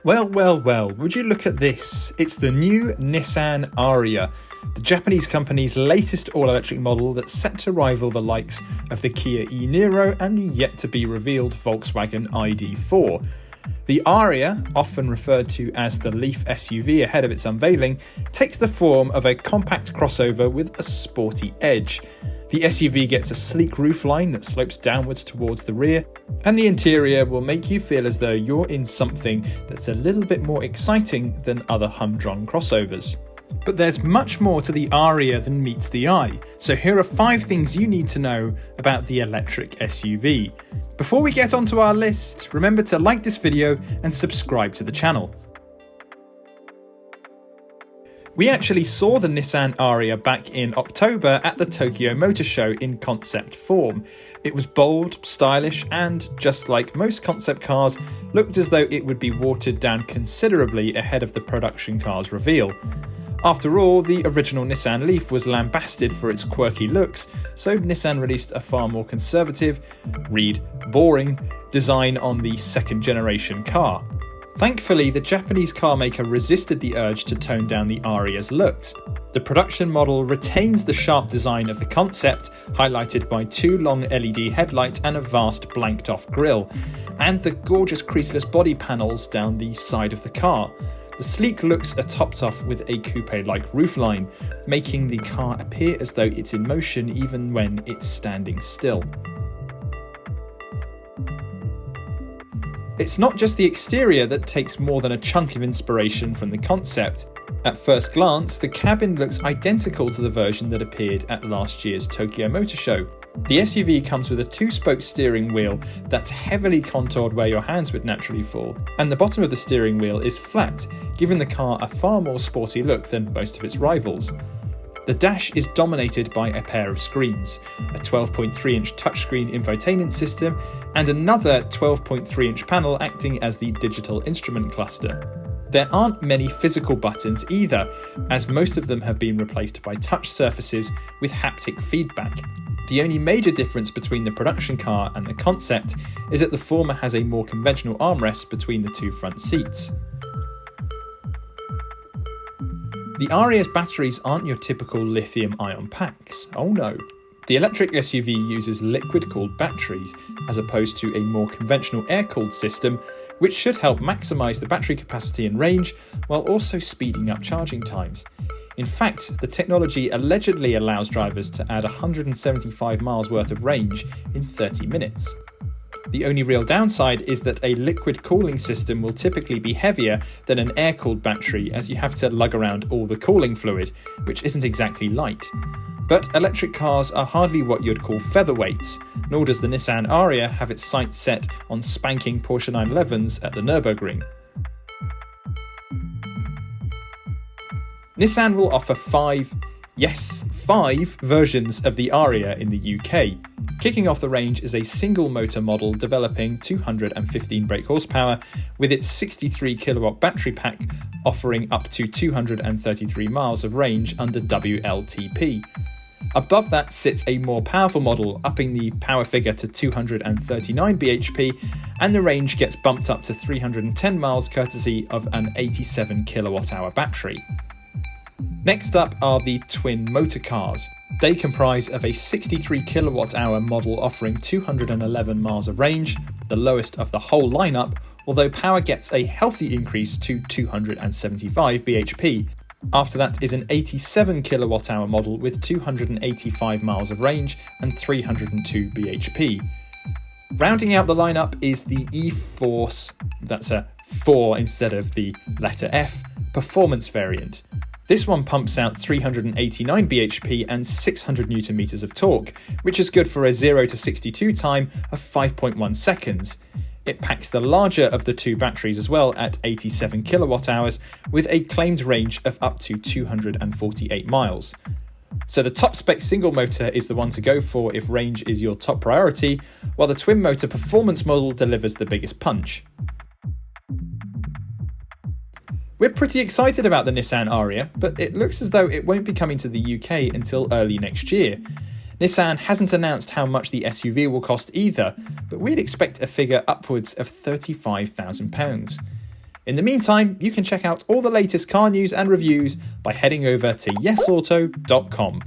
Well, would you look at this? It's the new Nissan Ariya, the Japanese company's latest all-electric model that's set to rival the likes of the Kia e-Niro and the yet-to-be-revealed Volkswagen ID.4. The Ariya, often referred to as the Leaf SUV ahead of its unveiling, takes the form of a compact crossover with a sporty edge. The SUV gets a sleek roofline that slopes downwards towards the rear, and the interior will make you feel as though you're in something that's a little bit more exciting than other humdrum crossovers. But there's much more to the Ariya than meets the eye, so here are 5 things you need to know about the electric SUV. Before we get onto our list, remember to like this video and subscribe to the channel. We actually saw the Nissan Ariya back in October at the Tokyo Motor Show in concept form. It was bold, stylish, and, just like most concept cars, looked as though it would be watered down considerably ahead of the production car's reveal. After all, the original Nissan Leaf was lambasted for its quirky looks, so Nissan released a far more conservative, read boring, design on the second generation car. Thankfully, the Japanese carmaker resisted the urge to tone down the Ariya's looks. The production model retains the sharp design of the concept, highlighted by 2 long LED headlights and a vast blanked off grille, and the gorgeous creaseless body panels down the side of the car. The sleek looks are topped off with a coupe-like roofline, making the car appear as though it's in motion even when it's standing still. It's not just the exterior that takes more than a chunk of inspiration from the concept. At first glance, the cabin looks identical to the version that appeared at last year's Tokyo Motor Show. The SUV comes with a 2-spoke steering wheel that's heavily contoured where your hands would naturally fall, and the bottom of the steering wheel is flat, giving the car a far more sporty look than most of its rivals. The dash is dominated by a pair of screens, a 12.3-inch touchscreen infotainment system and another 12.3-inch panel acting as the digital instrument cluster. There aren't many physical buttons either, as most of them have been replaced by touch surfaces with haptic feedback. The only major difference between the production car and the concept is that the former has a more conventional armrest between the 2 front seats. The Ariya's batteries aren't your typical lithium-ion packs, oh no. The electric SUV uses liquid-cooled batteries, as opposed to a more conventional air-cooled system, which should help maximise the battery capacity and range, while also speeding up charging times. In fact, the technology allegedly allows drivers to add 175 miles worth of range in 30 minutes. The only real downside is that a liquid cooling system will typically be heavier than an air-cooled battery, as you have to lug around all the cooling fluid, which isn't exactly light. But electric cars are hardly what you'd call featherweights, nor does the Nissan Ariya have its sights set on spanking Porsche 911s at the Nürburgring. Nissan will offer 5 versions of the Ariya in the UK. Kicking off the range is a single motor model developing 215 brake horsepower with its 63 kilowatt battery pack offering up to 233 miles of range under WLTP. Above that sits a more powerful model, upping the power figure to 239 bhp, and the range gets bumped up to 310 miles courtesy of an 87 kilowatt hour battery. Next up are the twin motor cars. They comprise of a 63 kilowatt hour model offering 211 miles of range, the lowest of the whole lineup, although power gets a healthy increase to 275 bhp. After that is an 87 kilowatt hour model with 285 miles of range and 302 bhp. Rounding out the lineup is the E-Force, that's a 4 instead of the letter F, performance variant. This one pumps out 389 bhp and 600 Nm of torque, which is good for a 0 to 62 time of 5.1 seconds. It packs the larger of the 2 batteries as well at 87 kilowatt hours with a claimed range of up to 248 miles. So the top spec single motor is the one to go for if range is your top priority, while the twin motor performance model delivers the biggest punch. We're pretty excited about the Nissan Ariya, but it looks as though it won't be coming to the UK until early next year. Nissan hasn't announced how much the SUV will cost either, but we'd expect a figure upwards of £35,000. In the meantime, you can check out all the latest car news and reviews by heading over to YesAuto.com.